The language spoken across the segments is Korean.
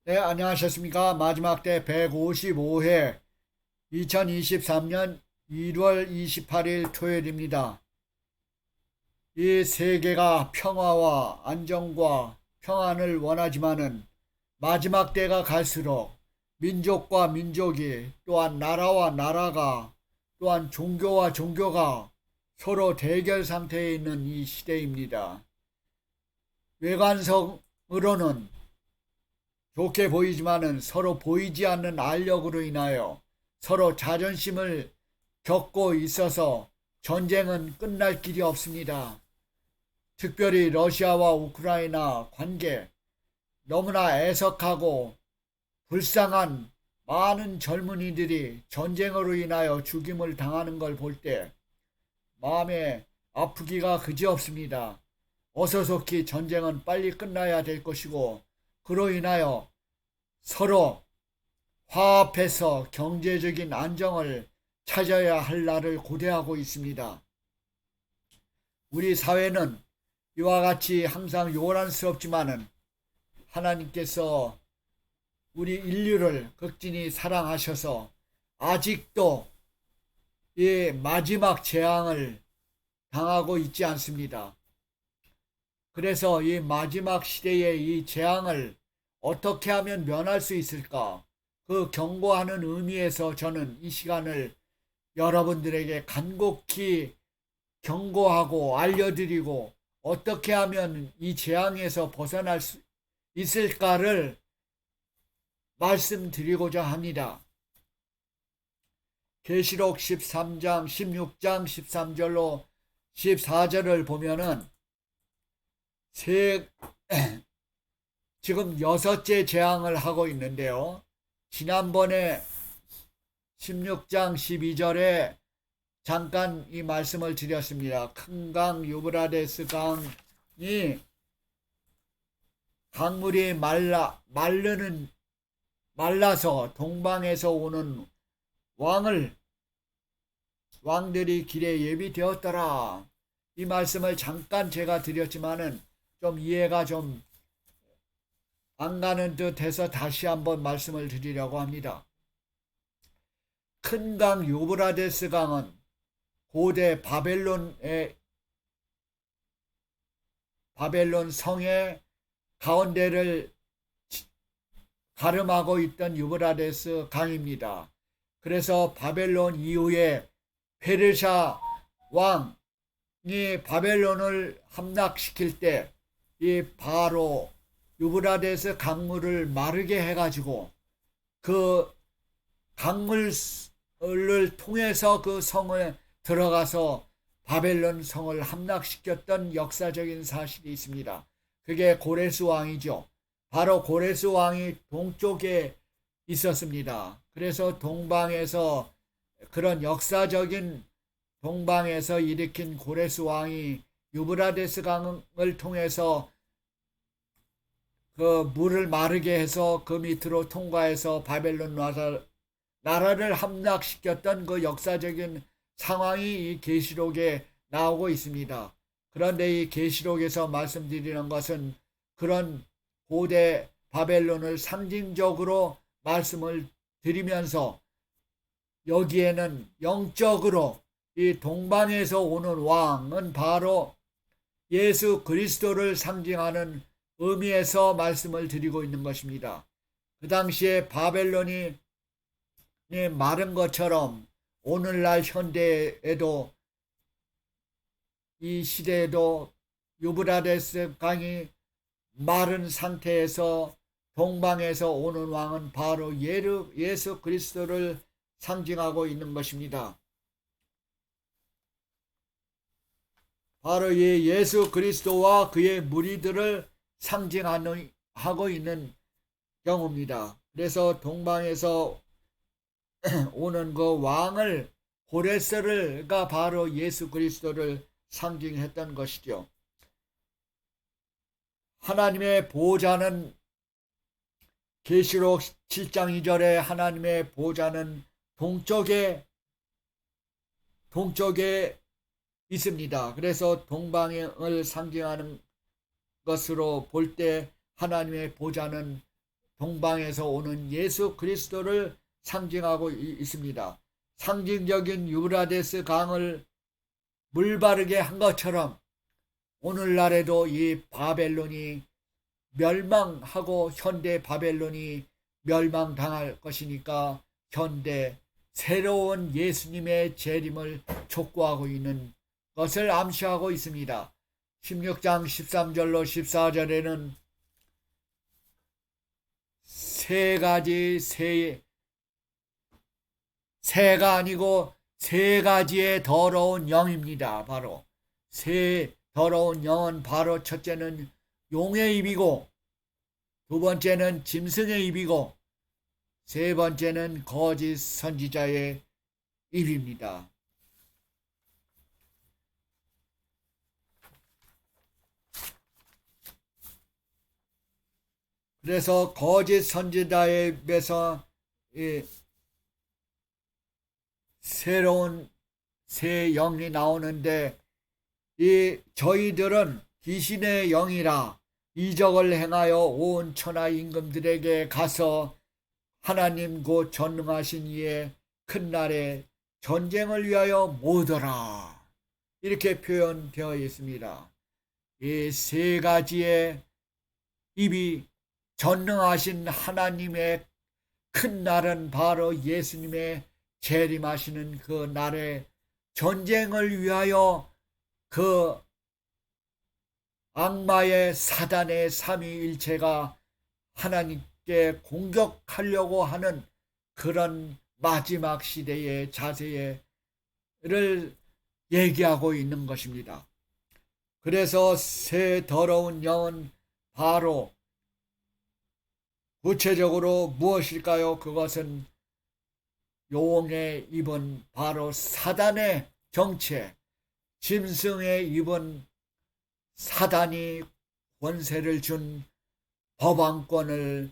네, 안녕하셨습니까? 마지막 때 155회 2023년 1월 28일 토요일입니다. 이 세계가 평화와 안정과 평안을 원하지만은 마지막 때가 갈수록 민족과 민족이 또한 나라와 나라가 또한 종교와 종교가 서로 대결 상태에 있는 이 시대입니다. 외관성으로는 좋게 보이지만은 서로 보이지 않는 알력으로 인하여 서로 자존심을 겪고 있어서 전쟁은 끝날 길이 없습니다. 특별히 러시아와 우크라이나 관계 너무나 애석하고 불쌍한 많은 젊은이들이 전쟁으로 인하여 죽임을 당하는 걸 볼 때 마음에 아프기가 그지없습니다. 어서 속히 전쟁은 빨리 끝나야 될 것이고 그로 인하여 서로 화합해서 경제적인 안정을 찾아야 할 날을 고대하고 있습니다. 우리 사회는 이와 같이 항상 요란스럽지만은 하나님께서 우리 인류를 극진히 사랑하셔서 아직도 이 마지막 재앙을 당하고 있지 않습니다. 그래서 이 마지막 시대의 이 재앙을 어떻게 하면 면할 수 있을까? 그 경고하는 의미에서 저는 이 시간을 여러분들에게 간곡히 경고하고 알려드리고 어떻게 하면 이 재앙에서 벗어날 수 있을까를 말씀드리고자 합니다. 계시록 13장, 16장 13절로 14절을 보면은 지금 여섯째 재앙을 하고 있는데요. 지난번에 16장 12절에 잠깐 이 말씀을 드렸습니다. 큰 강 유브라데스 강이 강물이 말라서 동방에서 오는 왕들이 길에 예비되었더라. 이 말씀을 잠깐 제가 드렸지만은 좀 이해가 좀 안 가는 듯 해서 다시 한번 말씀을 드리려고 합니다. 큰 강 유브라데스 강은 고대 바벨론 성의 가운데를 가름하고 있던 유브라데스 강입니다. 그래서 바벨론 이후에 페르샤 왕이 바벨론을 함락시킬 때 이 바로 유브라데스 강물을 마르게 해가지고 그 강물을 통해서 그 성에 들어가서 바벨론 성을 함락시켰던 역사적인 사실이 있습니다. 그게 고레스 왕이죠. 바로 고레스 왕이 동쪽에 있었습니다. 그래서 동방에서 그런 역사적인 동방에서 일으킨 고레스 왕이 유브라데스 강을 통해서 그 물을 마르게 해서 그 밑으로 통과해서 바벨론 나라를 함락시켰던 그 역사적인 상황이 이 계시록에 나오고 있습니다. 그런데 이 계시록에서 말씀드리는 것은 그런 고대 바벨론을 상징적으로 말씀을 드리면서 여기에는 영적으로 이 동방에서 오는 왕은 바로 예수 그리스도를 상징하는 의미에서 말씀을 드리고 있는 것입니다. 그 당시에 바벨론이 마른 것처럼 오늘날 현대에도 이 시대에도 유브라데스 강이 마른 상태에서 동방에서 오는 왕은 바로 예수 그리스도를 상징하고 있는 것입니다. 바로 이 예수 그리스도와 그의 무리들을 상징하고 있는 경우입니다. 그래서 동방에서 오는 그 왕을 고레스가 바로 예수 그리스도를 상징했던 것이죠. 하나님의 보호자는 계시록 7장 2절에 하나님의 보호자는 동쪽에 있습니다. 그래서 동방을 상징하는 것으로 볼 때 하나님의 보호자는 동방에서 오는 예수 그리스도를 상징하고 있습니다. 상징적인 유브라데스 강을 물바르게 한 것처럼 오늘날에도 이 바벨론이 멸망하고 현대 바벨론이 멸망당할 것이니까 현대 새로운 예수님의 재림을 촉구하고 있는 것을 암시하고 있습니다. 16장 13절로 14절에는 세 가지 새가 아니고 세 가지의 더러운 영입니다. 바로 세 더러운 영은 바로 첫째는 용의 입이고 두 번째는 짐승의 입이고 세 번째는 거짓 선지자의 입입니다. 그래서 거짓 선지자의 입에서 새로운 새 영이 나오는데 저희들은 귀신의 영이라 이적을 행하여 온 천하 임금들에게 가서 하나님 곧 전능하신 이의 큰 날에 전쟁을 위하여 모으더라. 이렇게 표현되어 있습니다. 이 세 가지의 입이 전능하신 하나님의 큰 날은 바로 예수님의 재림하시는 그 날에 전쟁을 위하여 그 악마의 사단의 삼위일체가 하나님께 공격하려고 하는 그런 마지막 시대의 자세를 얘기하고 있는 것입니다. 그래서 새 더러운 영은 바로 구체적으로 무엇일까요? 그것은 용의 입은 바로 사단의 정체, 짐승의 입은 사단이 권세를 준 법왕권을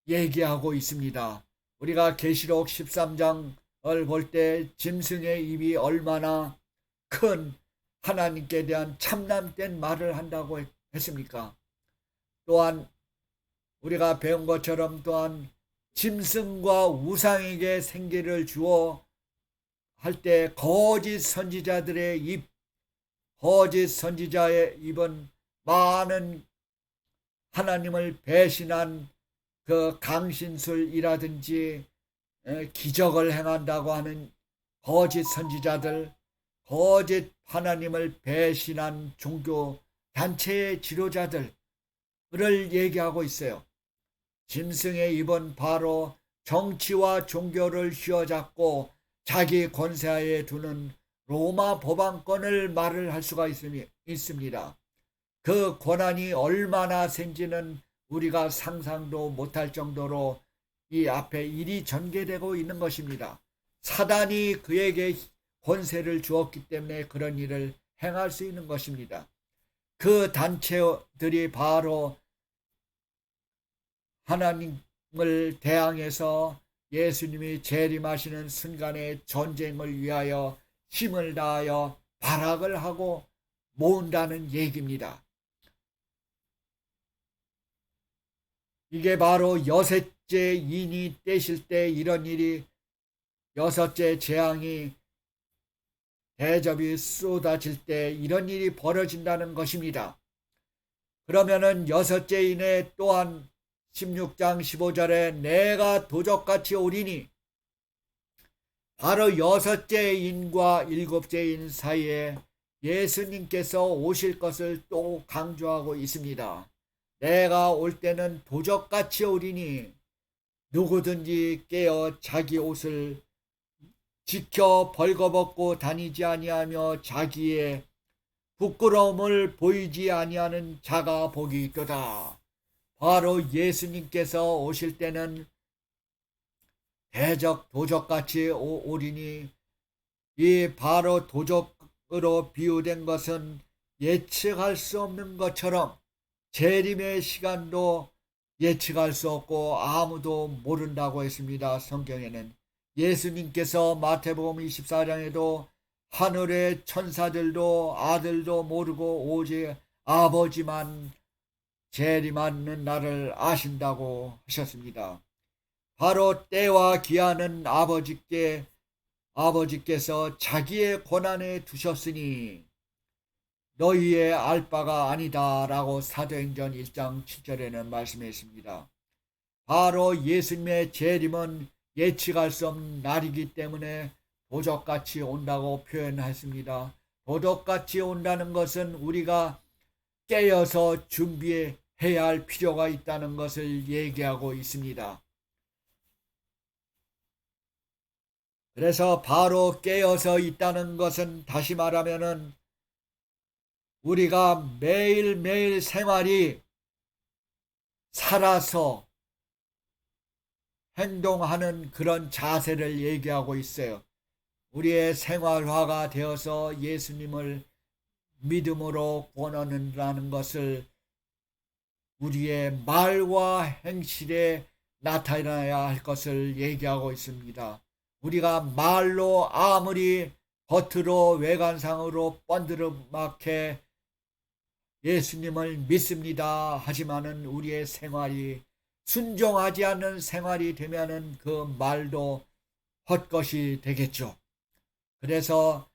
얘기하고 있습니다. 우리가 계시록 13장을 볼 때 짐승의 입이 얼마나 큰 하나님께 대한 참남된 말을 한다고 했습니까? 또한 우리가 배운 것처럼 또한 짐승과 우상에게 생기를 주어 할 때 거짓 선지자들의 입, 거짓 선지자의 입은 많은 하나님을 배신한 그 강신술이라든지 기적을 행한다고 하는 거짓 선지자들, 거짓 하나님을 배신한 종교 단체의 지도자들을 얘기하고 있어요. 짐승의 입은 바로 정치와 종교를 휘어잡고 자기 권세하에 두는 로마 법왕권을 말을 할 수가 있습니다. 그 권한이 얼마나 센지는 우리가 상상도 못할 정도로 이 앞에 일이 전개되고 있는 것입니다. 사단이 그에게 권세를 주었기 때문에 그런 일을 행할 수 있는 것입니다. 그 단체들이 바로 하나님을 대항해서 예수님이 재림하시는 순간에 전쟁을 위하여 힘을 다하여 발악을 하고 모은다는 얘기입니다. 이게 바로 여섯째 인이 떼실 때 이런 일이, 여섯째 재앙이 대접이 쏟아질 때 이런 일이 벌어진다는 것입니다. 그러면은 여섯째 인에 또한 16장 15절에 내가 도적같이 오리니, 바로 여섯째 인과 일곱째 인 사이에 예수님께서 오실 것을 또 강조하고 있습니다. 내가 올 때는 도적같이 오리니 누구든지 깨어 자기 옷을 지켜 벌거벗고 다니지 아니하며 자기의 부끄러움을 보이지 아니하는 자가 복이 있도다. 바로 예수님께서 오실 때는 대적 도적같이 오리니, 이 바로 도적으로 비유된 것은 예측할 수 없는 것처럼 재림의 시간도 예측할 수 없고 아무도 모른다고 했습니다. 성경에는 예수님께서 마태복음 24장에도 하늘의 천사들도 아들도 모르고 오직 아버지만 재림하는 날을 아신다고 하셨습니다. 바로 때와 기한은 아버지께서 자기의 권한에 두셨으니 너희의 알 바가 아니다 라고 사도행전 1장 7절에는 말씀했습니다. 바로 예수님의 재림은 예측할 수 없는 날이기 때문에 도적같이 온다고 표현했습니다. 도적같이 온다는 것은 우리가 깨어서 준비해야 할 필요가 있다는 것을 얘기하고 있습니다. 그래서 바로 깨어서 있다는 것은 다시 말하면은 우리가 매일매일 생활이 살아서 행동하는 그런 자세를 얘기하고 있어요. 우리의 생활화가 되어서 예수님을 믿음으로 구원하는다는 것을 우리의 말과 행실에 나타나야 할 것을 얘기하고 있습니다. 우리가 말로 아무리 겉으로 외관상으로 번드름하게 예수님을 믿습니다 하지만은 우리의 생활이 순종하지 않는 생활이 되면은 그 말도 헛것이 되겠죠. 그래서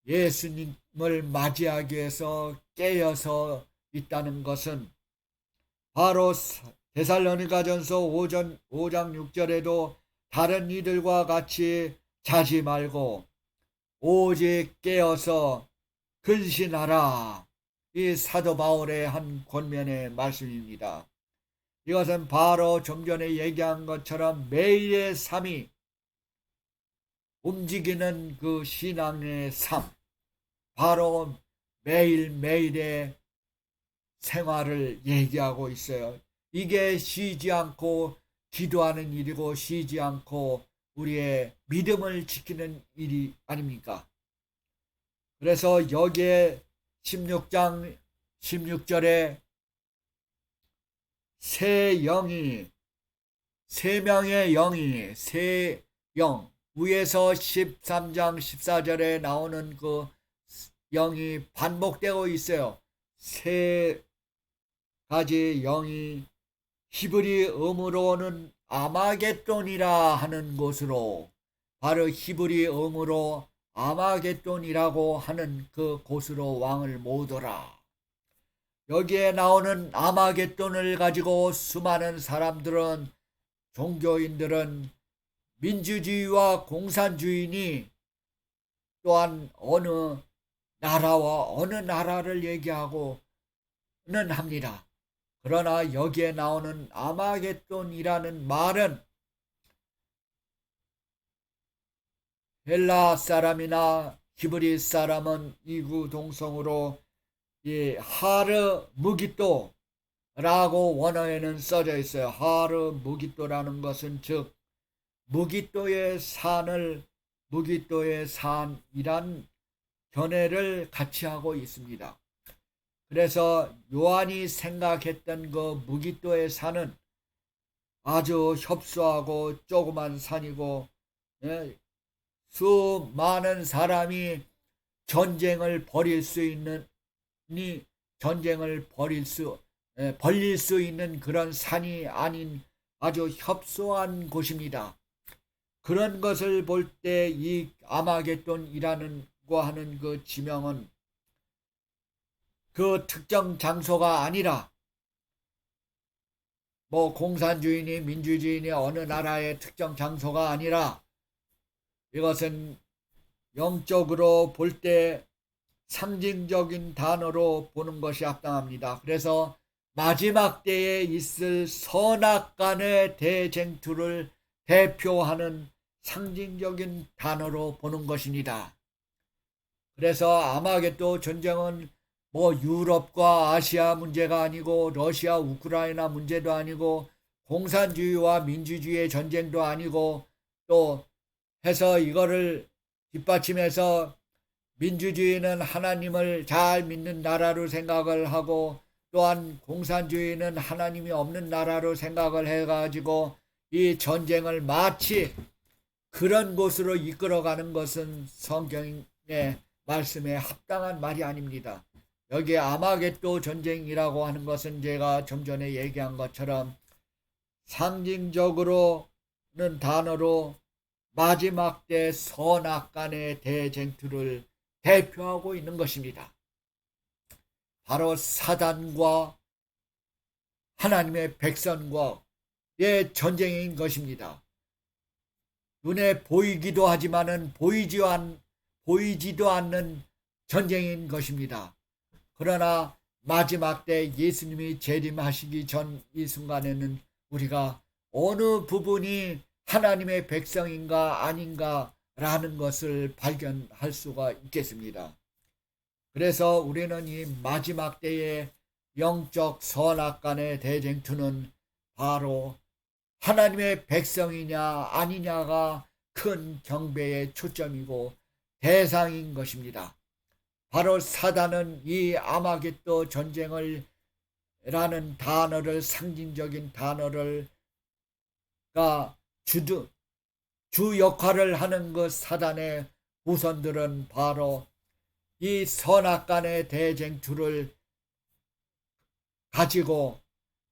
예수님을 맞이하기 위해서 깨어서 있다는 것은 바로 데살로니가전서 5장 6절에도 다른 이들과 같이 자지 말고 오직 깨어서 근신하라. 이 사도 바울의 한 권면의 말씀입니다. 이것은 바로 좀 전에 얘기한 것처럼 매일의 삶이 움직이는 그 신앙의 삶, 바로 매일매일의 생활을 얘기하고 있어요. 이게 쉬지 않고 기도하는 일이고 쉬지 않고 우리의 믿음을 지키는 일이 아닙니까? 그래서 여기에 16장 16절에 세 명의 영이 세 영, 위에서 13장 14절에 나오는 그 영이 반복되고 있어요. 세 가지 영이 히브리어로는 아마겟돈이라 하는 곳으로, 바로 히브리어로 아마겟돈이라고 하는 그 곳으로 왕을 모으더라. 여기에 나오는 아마겟돈을 가지고 수많은 사람들은, 종교인들은 민주주의와 공산주의니 또한 어느 나라와 어느 나라를 얘기하고는 합니다. 그러나 여기에 나오는 아마겟돈이라는 말은 헬라 사람이나 히브리 사람은 이구동성으로 이 하르 무기또라고 원어에는 써져 있어요. 하르 무기또라는 것은 즉 무기또의 산이란 견해를 같이 하고 있습니다. 그래서 요한이 생각했던 그 무기또의 산은 아주 협소하고 조그만 산이고, 수많은 사람이 전쟁을 벌일 수 있는 벌릴 수 있는 그런 산이 아닌 아주 협소한 곳입니다. 그런 것을 볼 때 이 아마겟돈이라는 거 하는 그 지명은 그 특정 장소가 아니라 뭐 공산주의니 민주주의니 어느 나라의 특정 장소가 아니라 이것은 영적으로 볼 때 상징적인 단어로 보는 것이 합당합니다. 그래서 마지막 때에 있을 선악간의 대쟁투를 대표하는 상징적인 단어로 보는 것입니다. 그래서 아마겟돈 전쟁은 뭐 유럽과 아시아 문제가 아니고 러시아 우크라이나 문제도 아니고 공산주의와 민주주의의 전쟁도 아니고, 또 해서 이거를 뒷받침해서 민주주의는 하나님을 잘 믿는 나라로 생각을 하고 또한 공산주의는 하나님이 없는 나라로 생각을 해가지고 이 전쟁을 마치 그런 곳으로 이끌어가는 것은 성경의 말씀에 합당한 말이 아닙니다. 여기 아마겟도 전쟁이라고 하는 것은 제가 좀 전에 얘기한 것처럼 상징적으로는 단어로 마지막 때 선악간의 대쟁투를 대표하고 있는 것입니다. 바로 사단과 하나님의 백성과의 전쟁인 것입니다. 눈에 보이기도 하지만은 보이지도 않는 전쟁인 것입니다. 그러나 마지막 때 예수님이 재림하시기 전 이 순간에는 우리가 어느 부분이 하나님의 백성인가 아닌가라는 것을 발견할 수가 있겠습니다. 그래서 우리는 이 마지막 때의 영적 선악간의 대쟁투는 바로 하나님의 백성이냐 아니냐가 큰 경배의 초점이고 대상인 것입니다. 바로 사단은 이 아마겟도 전쟁을 라는 단어를 상징적인 단어를 주 역할을 하는 그 사단의 후손들은 바로 이 선악간의 대쟁투를 가지고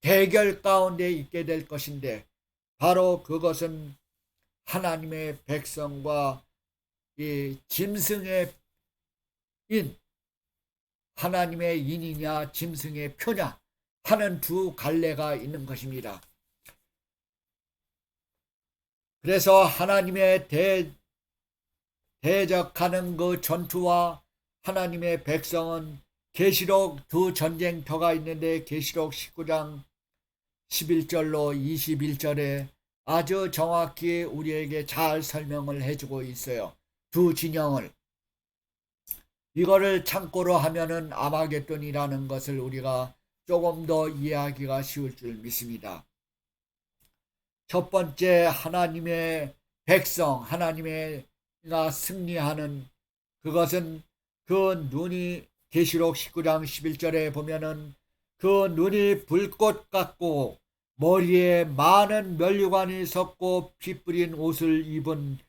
대결 가운데 있게 될 것인데 바로 그것은 하나님의 백성과 이 짐승의 인, 하나님의 인이냐 짐승의 표냐 하는 두 갈래가 있는 것입니다. 그래서 하나님의 대적하는 그 전투와 하나님의 백성은 계시록 두 전쟁터가 있는데 계시록 19장 11절로 21절에 아주 정확히 우리에게 잘 설명을 해주고 있어요. 두 진영을. 이거를 참고로 하면은 아마겟돈이라는 것을 우리가 조금 더 이해하기가 쉬울 줄 믿습니다. 첫 번째 하나님의 백성, 하나님의가 승리하는 그것은 그 눈이 계시록 19장 11절에 보면은 그 눈이 불꽃 같고 머리에 많은 면류관이 섰고 피 뿌린 옷을 입은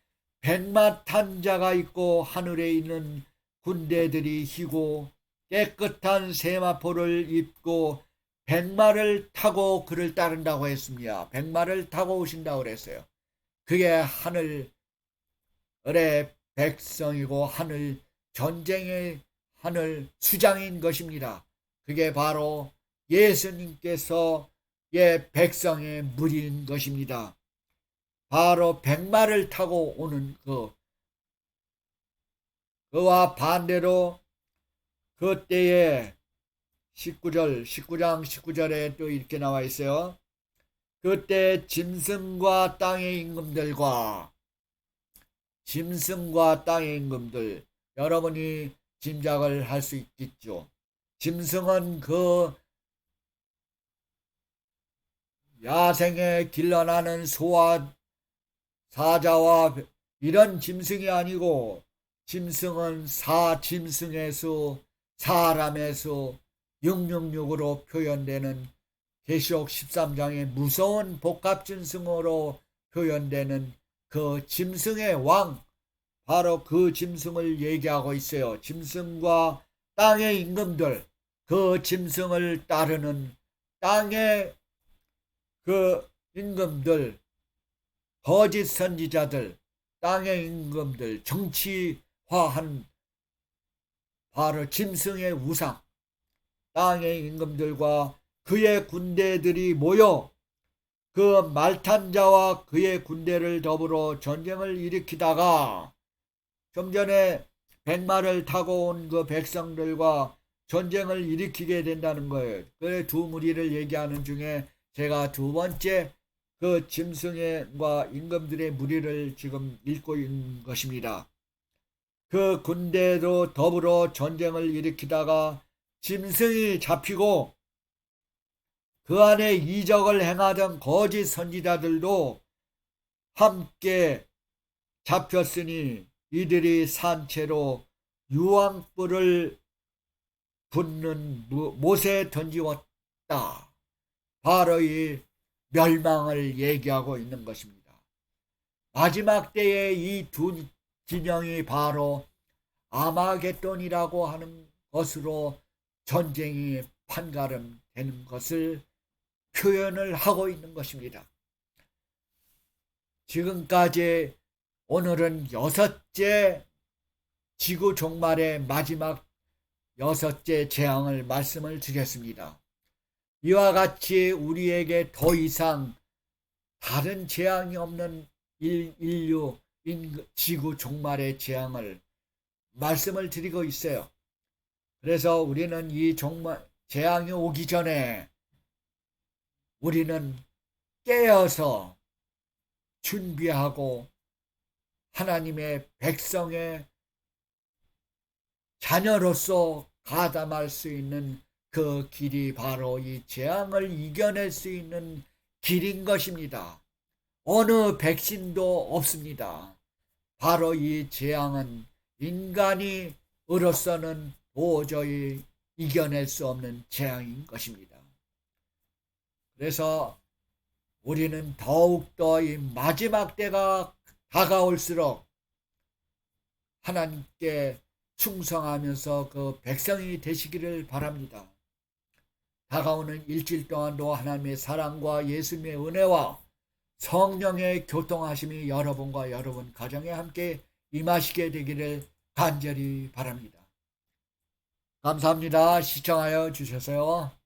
백마 탄 자가 있고 하늘에 있는 군대들이 희고 깨끗한 세마포를 입고 백마를 타고 그를 따른다고 했습니다. 백마를 타고 오신다고 그랬어요. 그게 하늘의 백성이고 하늘 전쟁의 하늘 수장인 것입니다. 그게 바로 예수님께서의 백성의 무리인 것입니다. 바로 백마를 타고 오는 그와 반대로 그때에 19장 19절에 또 이렇게 나와 있어요. 그때 짐승과 땅의 임금들과 여러분이 짐작을 할 수 있겠죠. 짐승은 그 야생에 길러나는 소와 사자와 이런 짐승이 아니고 짐승은 짐승의 수, 사람의 수, 666으로 표현되는 계시록 13장의 무서운 복합짐승으로 표현되는 그 짐승의 왕, 바로 그 짐승을 얘기하고 있어요. 짐승과 땅의 임금들, 그 짐승을 따르는 땅의 그 임금들, 거짓 선지자들, 땅의 임금들, 정치화한 바로 짐승의 우상, 땅의 임금들과 그의 군대들이 모여 그 말탄 자와 그의 군대를 더불어 전쟁을 일으키다가 좀 전에 백마를 타고 온 그 백성들과 전쟁을 일으키게 된다는 거예요. 그 두 무리를 얘기하는 중에 제가 두 번째 그 짐승과 임금들의 무리를 지금 읽고 있는 것입니다. 그 군대도 더불어 전쟁을 일으키다가 짐승이 잡히고 그 안에 이적을 행하던 거짓 선지자들도 함께 잡혔으니 이들이 산채로 유황불을 붓는 못에 던지웠다. 바로 이 멸망을 얘기하고 있는 것입니다. 마지막 때에 이 두 진영이 바로 아마겟돈이라고 하는 것으로 전쟁이 판가름 되는 것을 표현을 하고 있는 것입니다. 지금까지 오늘은 6째 지구 종말의 마지막 6째 재앙을 말씀을 드렸습니다. 이와 같이 우리에게 더 이상 다른 재앙이 없는 인류 지구 종말의 재앙을 말씀을 드리고 있어요. 그래서 우리는 이 재앙이 오기 전에 우리는 깨어서 준비하고 하나님의 백성의 자녀로서 가담할 수 있는 그 길이 바로 이 재앙을 이겨낼 수 있는 길인 것입니다. 어느 백신도 없습니다. 바로 이 재앙은 인간이 으로서는 도저히 이겨낼 수 없는 재앙인 것입니다. 그래서 우리는 더욱더 이 마지막 때가 다가올수록 하나님께 충성하면서 그 백성이 되시기를 바랍니다. 다가오는 일주일 동안도 하나님의 사랑과 예수님의 은혜와 성령의 교통하심이 여러분과 여러분 가정에 함께 임하시게 되기를 간절히 바랍니다. 감사합니다. 시청하여 주셔서요.